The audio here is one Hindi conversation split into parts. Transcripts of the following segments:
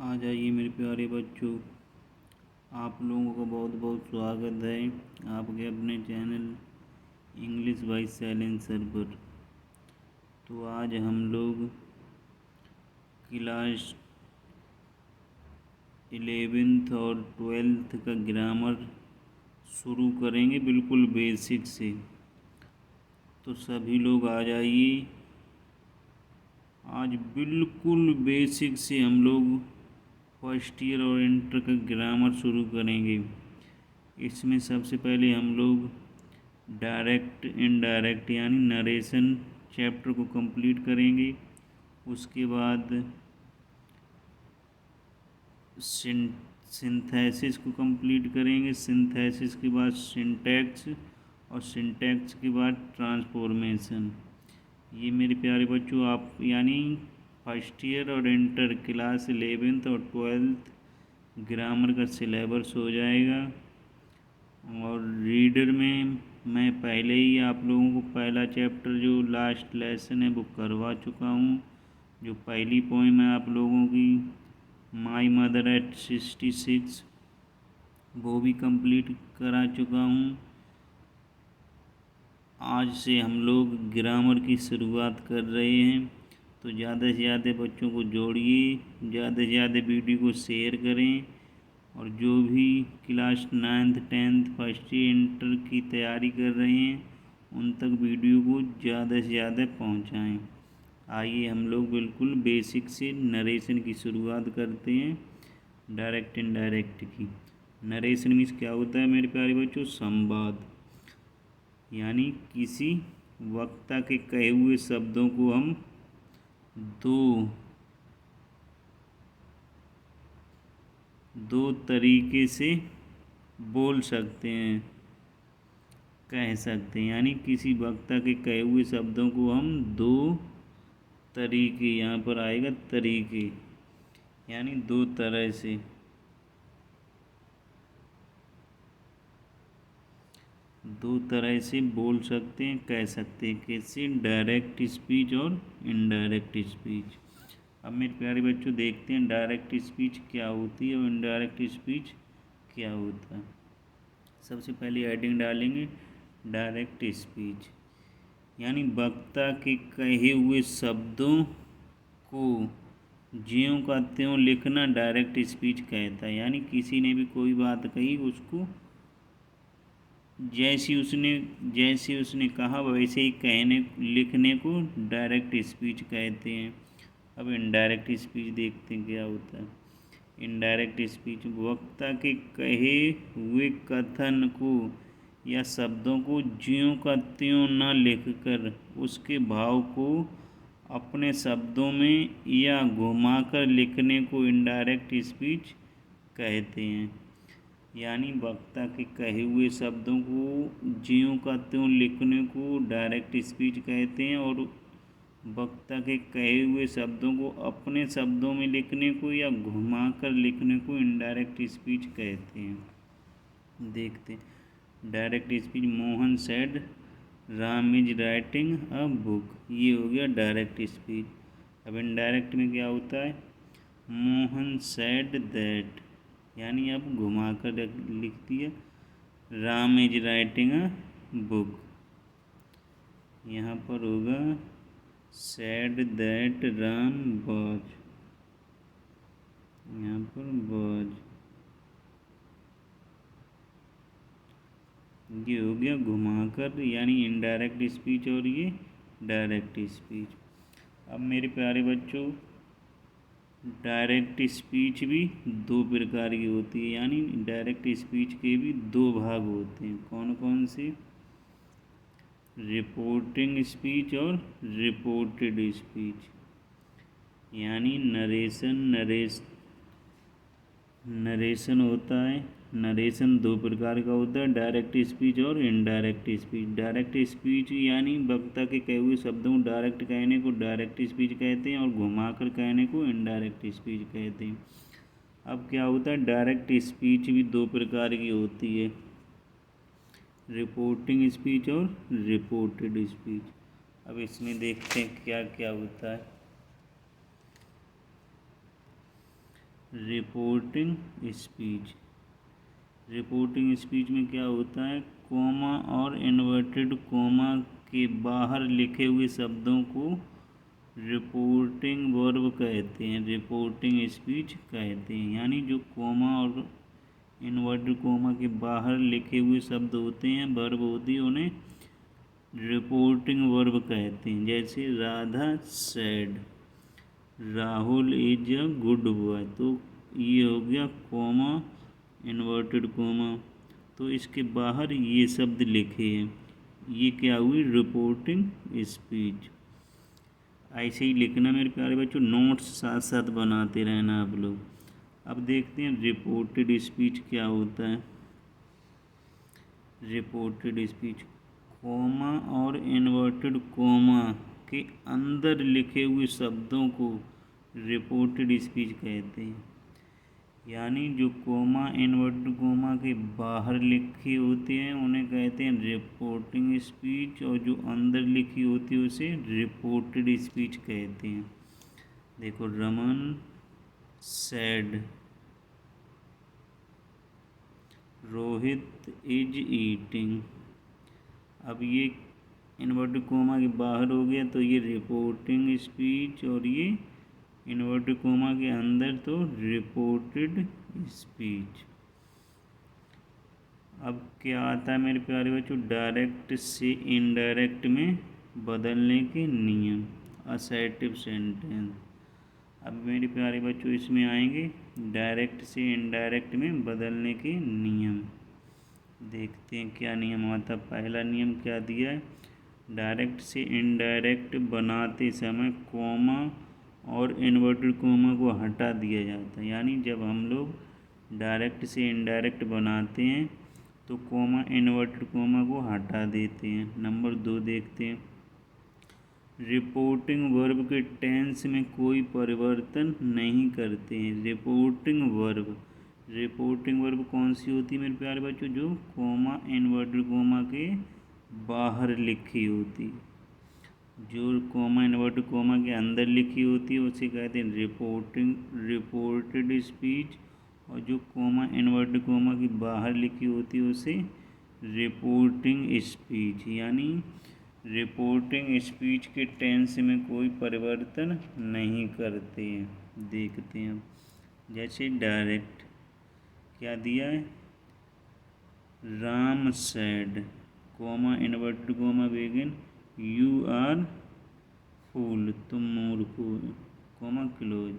आ जाइए मेरे प्यारे बच्चों। आप लोगों का बहुत बहुत स्वागत है आपके अपने चैनल इंग्लिश बाय साइलेंसर पर। तो आज हम लोग क्लास 11th और 12th का ग्रामर शुरू करेंगे, बिल्कुल बेसिक से। तो सभी लोग आ जाइए। आज बिल्कुल बेसिक से हम लोग फर्स्ट ईयर और इंटर का ग्रामर शुरू करेंगे। इसमें सबसे पहले हम लोग डायरेक्ट इनडायरेक्ट यानी नरेशन चैप्टर को कंप्लीट करेंगे। उसके बाद सिंथेसिस को कंप्लीट करेंगे। सिंथेसिस के बाद सिंटैक्स और सिंटैक्स के बाद ट्रांसफॉर्मेशन। ये मेरे प्यारे बच्चों आप यानी फर्स्ट ईयर और इंटर क्लास 11th और 12th ग्रामर का सिलेबस हो जाएगा। और रीडर में मैं पहले ही आप लोगों को पहला चैप्टर जो लास्ट लेसन है वो करवा चुका हूँ। जो पहली पोएम है आप लोगों की माई मदर एट 66 वो भी कंप्लीट करा चुका हूँ। आज से हम लोग ग्रामर की शुरुआत कर रहे हैं। तो ज़्यादा से ज़्यादा बच्चों को जोड़िए, ज़्यादा से ज़्यादा वीडियो को शेयर करें। और जो भी class 9th 10th first year inter की तैयारी कर रहे हैं उन तक वीडियो को ज़्यादा से ज़्यादा पहुंचाएं। आइए हम लोग बिल्कुल बेसिक से नरेशन की शुरुआत करते हैं, डायरेक्ट इनडायरेक्ट की। नरेशन मीन्स क्या होता है मेरे प्यारे बच्चों? संवाद, यानी किसी वक्ता के कहे हुए शब्दों को हम दो तरीके से बोल सकते हैं, कह सकते हैं। यानी किसी वक्ता के कहे हुए शब्दों को हम दो तरीके, यहाँ पर आएगा तरीके, यानी दो तरह से बोल सकते हैं, कह सकते हैं। कैसे? डायरेक्ट स्पीच और इनडायरेक्ट स्पीच। अब मेरे प्यारे बच्चों देखते हैं डायरेक्ट स्पीच क्या होती है और इनडायरेक्ट स्पीच क्या होता है। सबसे पहले हेडिंग डालेंगे डायरेक्ट स्पीच, यानी वक्ता के कहे हुए शब्दों को ज्यों का त्यों लिखना डायरेक्ट स्पीच कहता है। यानी किसी ने भी कोई बात कही उसको जैसी उसने कहा वैसे ही लिखने को डायरेक्ट स्पीच कहते हैं। अब इनडायरेक्ट स्पीच देखते हैं क्या होता है। इनडायरेक्ट स्पीच वक्ता के कहे हुए कथन को या शब्दों को ज्यों का त्यों न लिखकर उसके भाव को अपने शब्दों में या घुमाकर लिखने को इनडायरेक्ट स्पीच कहते हैं। यानी वक्ता के कहे हुए शब्दों को ज्यों का त्यों लिखने को डायरेक्ट स्पीच कहते हैं और वक्ता के कहे हुए शब्दों को अपने शब्दों में लिखने को या घुमाकर लिखने को इनडायरेक्ट स्पीच कहते हैं। देखते direct speech. Mohan said Ram is writing a book, ये हो गया डायरेक्ट स्पीच। अब इनडायरेक्ट में क्या होता है? मोहन सेड दैट, यानी अब घुमाकर लिख दिया Ram is writing a book. यहाँ पर होगा सेड दैट राम वॉज, यहाँ पर वॉज, ये हो गया घुमाकर, यानी इनडायरेक्ट स्पीच और ये डायरेक्ट स्पीच। अब मेरे प्यारे बच्चों डायरेक्ट स्पीच भी दो प्रकार की होती है, यानी डायरेक्ट स्पीच के भी दो भाग होते हैं। कौन कौन से? रिपोर्टिंग स्पीच और रिपोर्टेड स्पीच। यानी नरेशन होता है। नरेशन दो प्रकार का होता है, डायरेक्ट स्पीच और इनडायरेक्ट स्पीच। डायरेक्ट स्पीच यानी वक्ता के कहे हुए शब्दों को डायरेक्ट कहने को डायरेक्ट स्पीच कहते हैं और घुमाकर कहने को इनडायरेक्ट स्पीच कहते हैं। अब क्या होता है? डायरेक्ट स्पीच भी दो प्रकार की होती है, रिपोर्टिंग स्पीच और रिपोर्टेड स्पीच। अब इसमें देखते हैं क्या क्या होता है। Reporting speech. रिपोर्टिंग स्पीच में क्या होता है, कोमा और इन्वर्टेड कोमा के बाहर लिखे हुए शब्दों को रिपोर्टिंग वर्ब कहते हैं, रिपोर्टिंग स्पीच कहते हैं। यानी जो कोमा और इन्वर्टेड कोमा के बाहर लिखे हुए शब्द होते हैं, वर्ब होती है, उन्हें रिपोर्टिंग वर्ब कहते हैं। जैसे Radha said Rahul is a good boy, तो ये हो गया कोमा इन्वर्टेड कोमा, तो इसके बाहर ये शब्द लिखे हैं, ये क्या हुई, रिपोर्टिंग स्पीच। ऐसे ही लिखना मेरे प्यारे बच्चों, नोट्स साथ साथ बनाते रहना आप लोग। अब देखते हैं रिपोर्टेड स्पीच क्या होता है। रिपोर्टेड स्पीच कोमा और इन्वर्टेड कोमा के अंदर लिखे हुए शब्दों को रिपोर्टेड स्पीच कहते हैं। यानी जो कोमा इन्वर्टेड कोमा के बाहर लिखी होती हैं उन्हें कहते हैं रिपोर्टिंग स्पीच, और जो अंदर लिखी होती है उसे रिपोर्टेड स्पीच कहते हैं। देखो, Raman said Rohit is eating. अब ये इन्वर्टेड कोमा के बाहर हो गया तो ये रिपोर्टिंग स्पीच, और ये इन्वर्टेड कोमा के अंदर तो रिपोर्टेड स्पीच। अब क्या आता है मेरे प्यारे बच्चों, डायरेक्ट से इनडायरेक्ट में बदलने के नियम, असर्टिव सेंटेंस। अब मेरे प्यारे बच्चों इसमें आएंगे डायरेक्ट से इनडायरेक्ट में बदलने के नियम। देखते हैं क्या नियम आता है। पहला नियम क्या दिया है, डायरेक्ट से इनडायरेक्ट बनाते समय कोमा और इन्वर्टेड कोमा को हटा दिया जाता है। यानी जब हम लोग डायरेक्ट से इनडायरेक्ट बनाते हैं तो कोमा इन्वर्टेड कोमा को हटा देते हैं। नंबर 2 देखते हैं, रिपोर्टिंग वर्ब के टेंस में कोई परिवर्तन नहीं करते हैं। रिपोर्टिंग वर्ब कौन सी होती है मेरे प्यारे बच्चों, जो कोमा इन्वर्टेड कोमा के बाहर लिखी होती, जो कोमा इन्वर्टेड कोमा के अंदर लिखी होती है उसे कहते हैं रिपोर्टेड स्पीच, और जो कोमा इन्वर्टेड कोमा की बाहर लिखी होती है उसे रिपोर्टिंग स्पीच। यानी रिपोर्टिंग स्पीच के टेंस में कोई परिवर्तन नहीं करते हैं। देखते हैं जैसे डायरेक्ट क्या दिया है, Ram said comma inverted comma begin you are fool, तुम मूर्ख हो, कोमा क्लोज।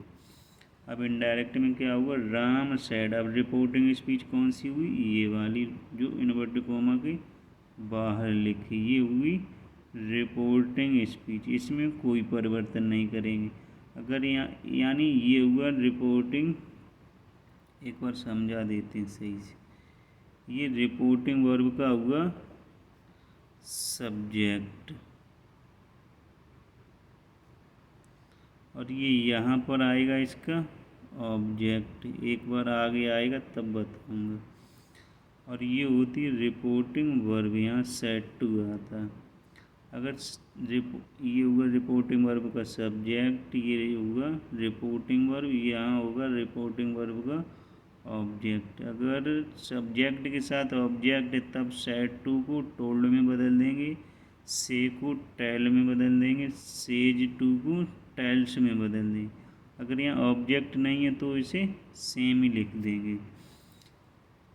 अब इनडायरेक्ट में क्या हुआ, राम सेड। अब रिपोर्टिंग स्पीच कौन सी हुई, ये वाली जो इन्वर्टेड कोमा के बाहर लिखी, ये हुई रिपोर्टिंग स्पीच। इसमें कोई परिवर्तन नहीं करेंगे। अगर यानी ये हुआ रिपोर्टिंग, एक बार समझा देते हैं सही से, ये रिपोर्टिंग वर्ब का हुआ सब्जेक्ट, और ये यहाँ पर आएगा इसका ऑब्जेक्ट। एक बार आगे आएगा तब बताऊँगा। और ये होती है रिपोर्टिंग वर्ब, यहाँ सेड टू आता है। अगर ये हुआ रिपोर्टिंग वर्ब का सब्जेक्ट, ये हुआ रिपोर्टिंग वर्ब, यहाँ होगा रिपोर्टिंग वर्ब का ऑब्जेक्ट। अगर सब्जेक्ट के साथ ऑब्जेक्ट है तब सेड टू को टोल्ड में बदल देंगे, से को टेल में बदल देंगे, सेज टू को टेल्स में बदल देंगे। अगर यहाँ ऑब्जेक्ट नहीं है तो इसे सेम ही लिख देंगे।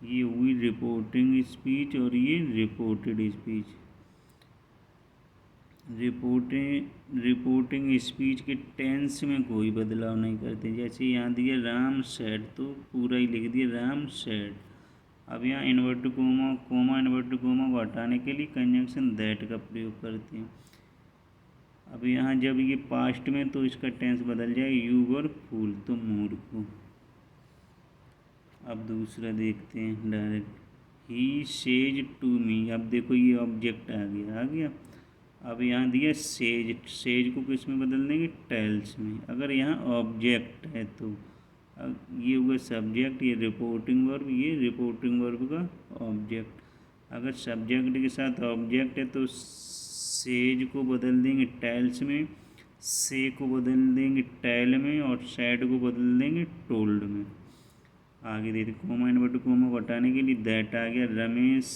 ये हुई रिपोर्टिंग स्पीच और ये रिपोर्टेड स्पीच। रिपोर्टिंग स्पीच के टेंस में कोई बदलाव नहीं करते। जैसे यहाँ दिया राम सेड, तो पूरा ही लिख दिया राम सेड। अब यहाँ इन्वर्टेड कोमा इन्वर्टेड कोमा को हटाने के लिए कंजंक्शन दैट का प्रयोग करते हैं। अब यहाँ जब ये पास्ट में तो इसका टेंस बदल जाए, यू वर फूल, तुम मूर्ख हो। अब दूसरा देखते हैं direct, he says to me. अब देखो ये ऑब्जेक्ट आ गया। अब यहाँ दिया सेज को किस में बदल देंगे, टेल्स में। अगर यहाँ ऑब्जेक्ट है तो ये हुआ सब्जेक्ट, ये रिपोर्टिंग वर्ब, ये रिपोर्टिंग वर्ब का ऑब्जेक्ट। अगर सब्जेक्ट के साथ ऑब्जेक्ट है तो सेज को बदल देंगे टेल्स में, से को बदल देंगे टैल में और सैड को बदल देंगे टोल्ड में। आगे देखते कोमा इन्वर्टेड कोमा को हटाने के लिए दैट आ गया रमेश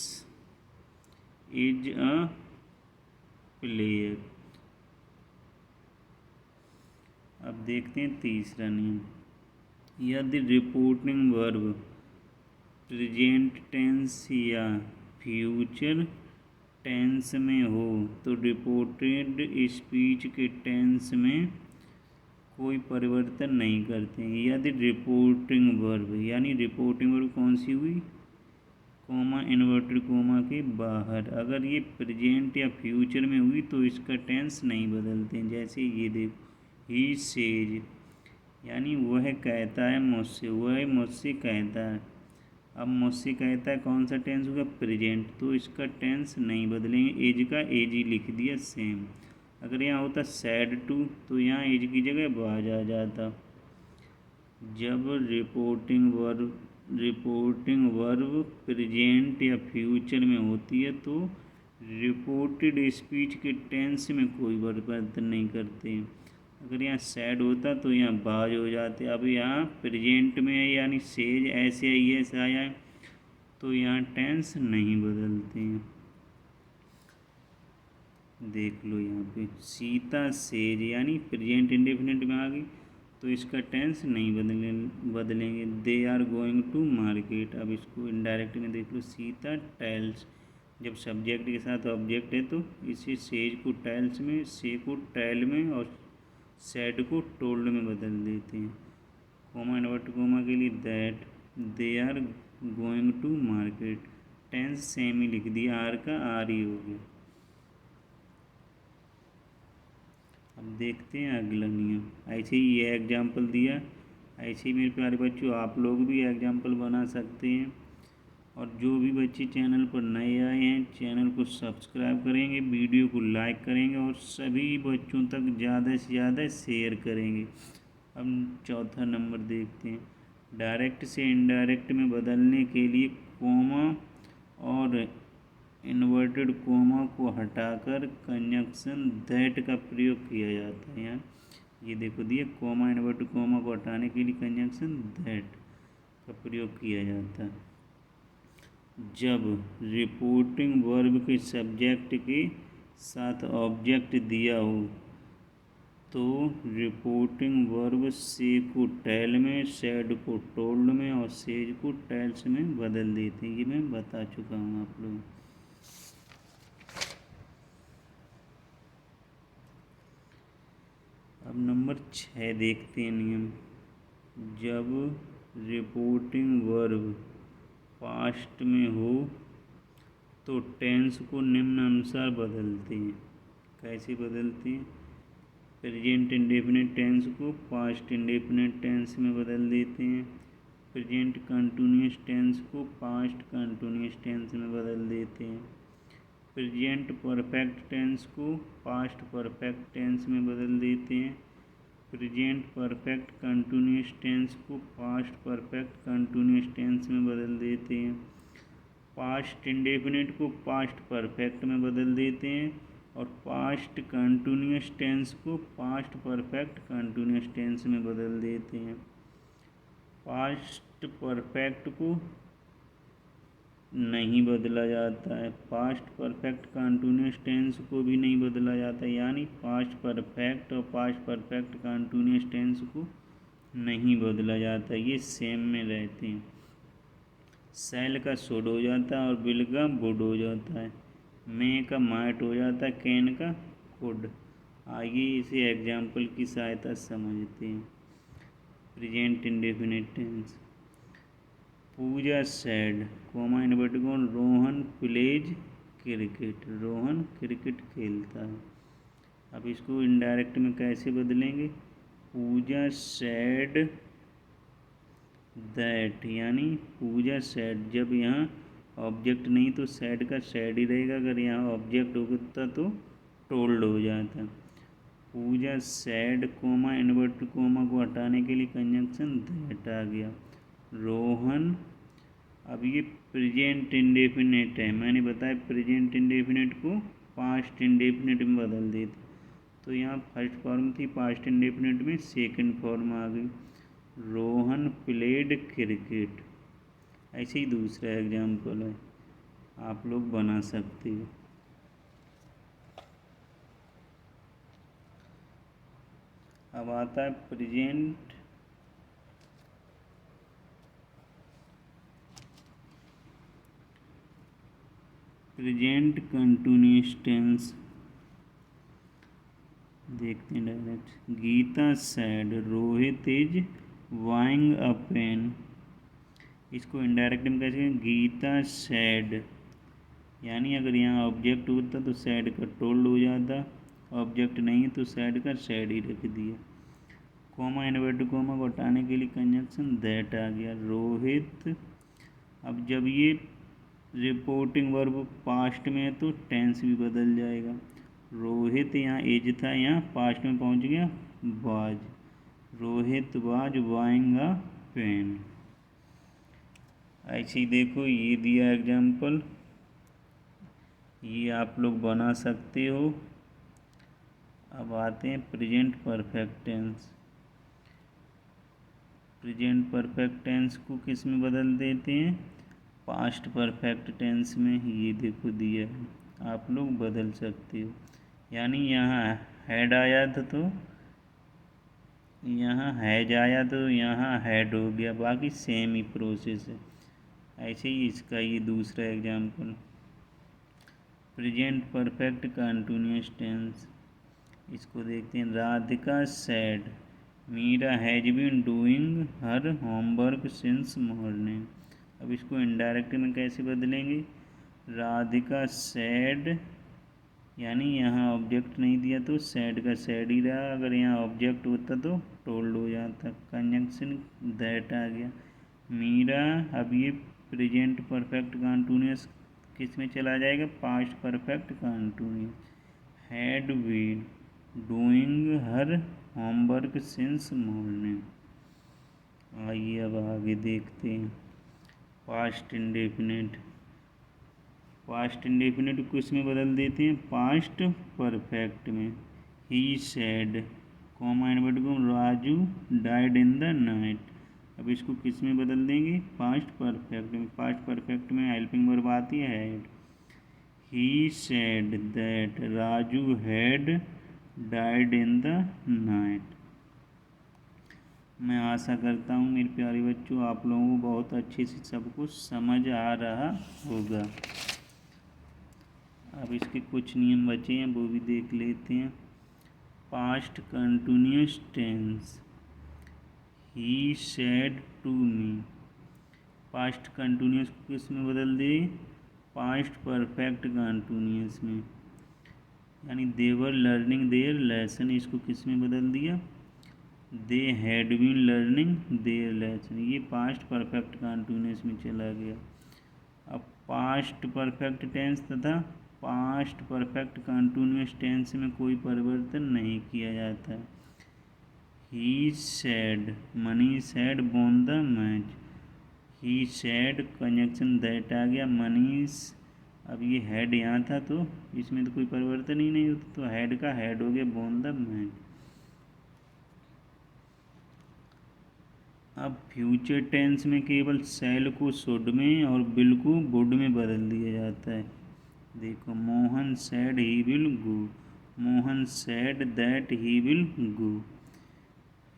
इज अ प्लेयर। अब देखते हैं तीसरा नियम, यदि रिपोर्टिंग वर्ब प्रेजेंट टेंस या फ्यूचर टेंस में हो तो रिपोर्टेड स्पीच के टेंस में कोई परिवर्तन नहीं करते हैं। यदि रिपोर्टिंग वर्ब यानी रिपोर्टिंग वर्ब कौन सी हुई, कोमा इन्वर्टेड कोमा के बाहर, अगर ये प्रेजेंट या फ्यूचर में हुई तो इसका टेंस नहीं बदलते हैं। जैसे ये देखो ही सेज यानी वह कहता है मुझसे, वह मुझसे कहता है। अब मुझसे कहता है कौन सा टेंस होगा, प्रेजेंट, तो इसका टेंस नहीं बदलेंगे, एज का एज ही लिख दिया सेम। अगर यहाँ होता सैड टू तो यहाँ एज की जगह बाज आ जाता। जब रिपोर्टिंग वर्ब प्रेजेंट या फ्यूचर में होती है तो रिपोर्टेड स्पीच के टेंस में कोई परिवर्तन नहीं करते। अगर यहाँ सैड होता तो यहाँ बाज हो जाते। अब यहाँ प्रेजेंट में है यानी सेज ऐसे ही ऐसा आया है तो यहाँ टेंस नहीं बदलते हैं। देख लो यहाँ पे सीता सेज यानी प्रेजेंट इंडेफिनिट में आ गई तो इसका टेंस नहीं बदलेंगे। They are going to market. अब इसको इनडायरेक्ट में देख लो, सीता टेल्स, जब सब्जेक्ट के साथ ऑब्जेक्ट है तो इसे सेज को टेल्स में, से को टेल में और सैड को टोल्ड में बदल देते हैं। कोमा इन्वर्टेड कोमा के लिए that they are going to market, tense same ही लिख दिया, आर का आर ही हो गया। अब देखते हैं अगला नियम। ऐसे ही ये एग्जाम्पल दिया, ऐसे ही मेरे प्यारे बच्चों आप लोग भी एग्जाम्पल बना सकते हैं। और जो भी बच्चे चैनल पर नए आए हैं चैनल को सब्सक्राइब करेंगे, वीडियो को लाइक करेंगे और सभी बच्चों तक ज़्यादा से ज़्यादा शेयर करेंगे। अब चौथा नंबर देखते हैं, डायरेक्ट से इनडायरेक्ट में बदलने के लिए कोमा और इन्वर्टेड कोमा को हटाकर कंजंक्शन दैट का प्रयोग किया जाता है। यहाँ ये देखो दिए, कोमा इन्वर्टेड कोमा को हटाने के लिए कंजंक्शन दैट का प्रयोग किया जाता है। जब रिपोर्टिंग वर्ब के सब्जेक्ट के साथ ऑब्जेक्ट दिया हो तो रिपोर्टिंग वर्ब से को टेल में, सैड को टोल्ड में और सेज को टेल्स में बदल देते हैं। ये मैं बता चुका हूँ आप लोग। अब नंबर 6 देखते हैं नियम, जब रिपोर्टिंग वर्ब पास्ट में हो तो टेंस को निम्नानुसार बदलते हैं। कैसे बदलते हैं, प्रेजेंट इंडेफिनिट टेंस को पास्ट इंडेफिनिट टेंस में बदल देते हैं, प्रेजेंट कंटिन्यूअस टेंस को पास्ट कंटिन्यूअस टेंस में बदल देते हैं, प्रेजेंट परफेक्ट टेंस को पास्ट परफेक्ट टेंस में बदल देते हैं, प्रेजेंट परफेक्ट कंटिन्यूअस टेंस को पास्ट परफेक्ट कंटिन्यूअस टेंस में बदल देते हैं, पास्ट इंडेफिनिट को पास्ट परफेक्ट में बदल देते हैं और पास्ट कंटिन्यूअस टेंस को पास्ट परफेक्ट कंटिन्यूअस टेंस में बदल देते हैं। पास्ट परफेक्ट को नहीं बदला जाता है, पास्ट परफेक्ट कंटिन्यूअस टेंस को भी नहीं बदला जाता, यानी पास्ट परफेक्ट और पास्ट परफेक्ट कंटिन्यूअस टेंस को नहीं बदला जाता, ये सेम में रहते हैं। सैल का शुड हो जाता है और बिल का बुड हो जाता है, मे का माइट हो जाता है, कैन का कुड। आइए इसे एग्जाम्पल की सहायता समझते हैं। Present indefinite tense, Pooja said comma inverted comma Rohan plays cricket, Rohan cricket खेलता है। अब इसको इनडायरेक्ट में कैसे बदलेंगे, पूजा सैड दैट, यानी पूजा सैड, जब यहाँ ऑब्जेक्ट नहीं तो सैड का सैड ही रहेगा, अगर यहाँ ऑब्जेक्ट होता तो टोल्ड हो जाता। पूजा सैड कोमा इन्वर्टेड कोमा को हटाने के लिए कंजंक्शन दैट आ गया। रोहन, अब ये प्रेजेंट इंडेफिनिट है, मैंने बताया प्रेजेंट इंडेफिनिट को पास्ट इंडेफिनिट में बदल देते, तो यहाँ फर्स्ट फॉर्म थी पास्ट इंडेफिनिट में, सेकंड फॉर्म आ गई रोहन प्लेड क्रिकेट। ऐसे ही दूसरा एग्जाम्पल है, आप लोग बना सकते हो। अब आता है प्रेजेंट कंटिन्यूअस टेंस। देखते हैं direct. Gita said Rohit is buying a pen. इसको इनडायरेक्ट में कैसे, गीता सैड, यानी अगर यहाँ ऑब्जेक्ट होता तो सैड का टोल्ड हो जाता, ऑब्जेक्ट नहीं तो सैड का सैड ही रख दिया। कोमा इन्वर्टेड कोमा को हटाने के लिए कंजक्शन दैट आ गया। रोहित, अब जब ये रिपोर्टिंग वर्ब पास्ट में है तो टेंस भी बदल जाएगा। रोहित यहाँ एज था, यहाँ पास्ट में पहुँच गया was. Rohit was buying a pen. ऐसे ही देखो ये दिया एग्जाम्पल, ये आप लोग बना सकते हो। अब आते हैं present perfect tense. Present perfect tense को किस में बदल देते हैं, पास्ट परफेक्ट टेंस में। ये देखो दिया है, आप लोग बदल सकते हो। यानी यहाँ हैड आया था तो यहाँ हैज आया तो यहाँ हैड हो गया, बाकी सेम ही प्रोसेस है। ऐसे ही इसका ये दूसरा example, present perfect continuous tense. इसको देखते हैं। Radhika said Meera has been doing her homework since morning. अब इसको इनडायरेक्ट में कैसे बदलेंगे, राधिका सैड, यानी यहाँ ऑब्जेक्ट नहीं दिया तो सैड का सैड ही रहा, अगर यहाँ ऑब्जेक्ट होता तो टोल्ड हो जाता, कंजंक्शन दैट आ गया। मीरा, अब ये प्रेजेंट परफेक्ट कंटिन्यूअस किस में चला जाएगा, past perfect continuous. Had been doing her homework since morning. आइए अब आगे देखते हैं। पास्ट इंडेफिनिट, पास्ट इंडेफिनिट को इसमें बदल देते हैं पास्ट परफेक्ट में। He said comma inverted comma Raju died in the night. अब इसको किस में बदल देंगे, पास्ट परफेक्ट में। पास्ट परफेक्ट में हेल्पिंग वर्ब आती है had. He said that Raju had died in the night. मैं आशा करता हूँ मेरे प्यारे बच्चों आप लोगों को बहुत अच्छे से सब कुछ समझ आ रहा होगा। अब इसके कुछ नियम बचे हैं वो भी देख लेते हैं। Past continuous tense, he said to me. Past continuous को किस में बदल दे, पास्ट परफेक्ट कंटिन्यूअस में। यानी they were learning their lesson, इसको किस में बदल दिया, they had been learning their lesson. ये पास्ट परफेक्ट कंटिन्यूअस में चला गया। अब पास्ट परफेक्ट टेंस तथा पास्ट परफेक्ट कंटिन्यूअस टेंस में कोई परिवर्तन नहीं किया जाता। He said Manish had won the match. He said conjunction that आ गया, मनीष, अब ये हैड यहाँ था तो इसमें तो कोई परिवर्तन ही नहीं होता, तो हैड का हैड हो गया वॉन द मैच। अब फ्यूचर टेंस में केवल शैल को शुड में और विल को वुड में बदल दिया जाता है। देखो, Mohan sad he will go, Mohan sad that he will go,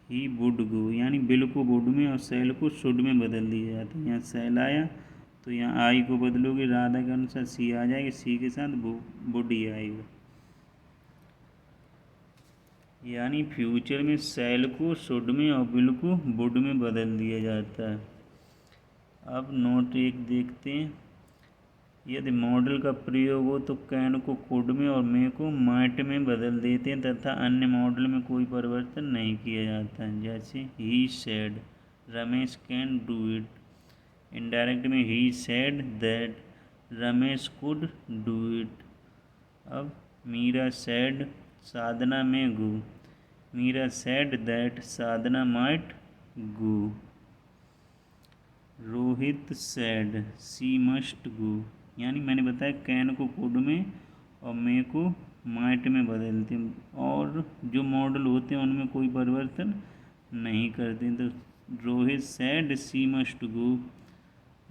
he would go, यानी विल को वुड में और शैल को शुड में बदल दिया जाता है। यहाँ शैल आया तो यहाँ आई को बदलोगे, राधा के अनुसार सी आ जाएगी, सी के साथ वुड ही आएगा। यानी फ्यूचर में शैल को शुड में और विल को वुड में बदल दिया जाता है। अब नोट एक देखते हैं। यदि मॉडल का प्रयोग हो तो कैन को कुड में और मे को माइट में बदल देते हैं तथा अन्य मॉडल में कोई परिवर्तन नहीं किया जाता है। जैसे he said Ramesh can do it, indirect में he said that Ramesh could do it. अब Meera said Sadhana may go, Meera said that Sadhana might go. Rohit said she must go, यानी मैंने बताया कैन को कुड में और मे को माइट में बदलते हैं, और जो मॉडल होते हैं उनमें कोई परिवर्तन नहीं करते। तो Rohit said she must go,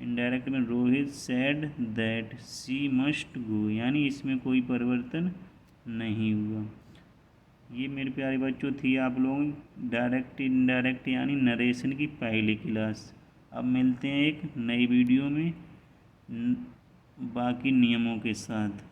indirect में Rohit said that she must go, यानी इसमें कोई परिवर्तन नहीं हुआ। ये मेरे प्यारे बच्चों थी आप लोगों डायरेक्ट इनडायरेक्ट यानी नरेशन की पहली क्लास। अब मिलते हैं एक नई वीडियो में बाकी नियमों के साथ।